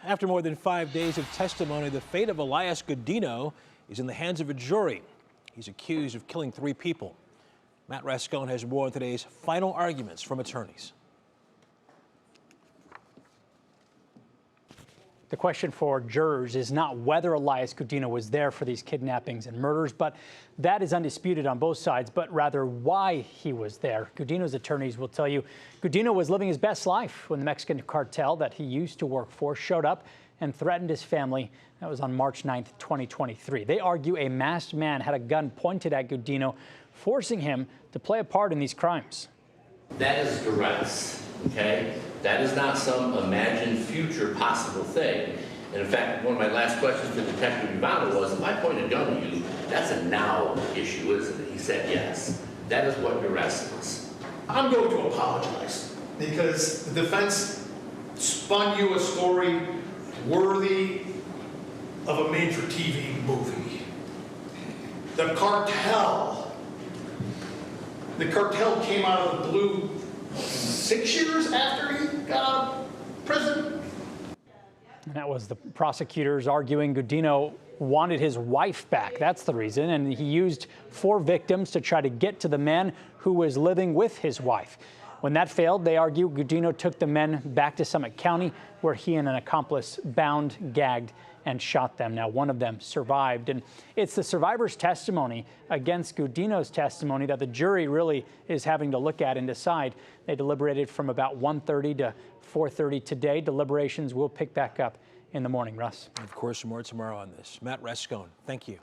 After more than 5 days of testimony, the fate of Elias Gudino is in the hands of a jury. He's accused of killing 3 people. Matt Rascone has more on today's final arguments from attorneys. The question for jurors is not whether Elias Gudino was there for these kidnappings and murders, but that is undisputed on both sides, but rather why he was there. Gudino's attorneys will tell you Gudino was living his best life when the Mexican cartel that he used to work for showed up and threatened his family. That was on March 9th, 2023. They argue a masked man had a gun pointed at Gudino, forcing him to play a part in these crimes. That is duress, okay? That is not some imagined future possible thing. And in fact, one of my last questions to Detective Gudino was, if I point a gun at you, that's a now issue, isn't it? He said yes. That is what duress is. I'm going to apologize because the defense spun you a story worthy of a made-for-TV movie. The cartel came out of the blue 6 years after he got out of prison. And that was the prosecutors arguing Gudino wanted his wife back. That's the reason. And he used 4 victims to try to get to the man who was living with his wife. When that failed, they argue Gudino took the men back to Summit County, where he and an accomplice bound, gagged, and shot them. Now, one of them survived. And it's the survivor's testimony against Gudino's testimony that the jury really is having to look at and decide. They deliberated from about 1:30 to 4:30 today. Deliberations will pick back up in the morning. Russ. Of course, more tomorrow on this. Matt Rascone, thank you.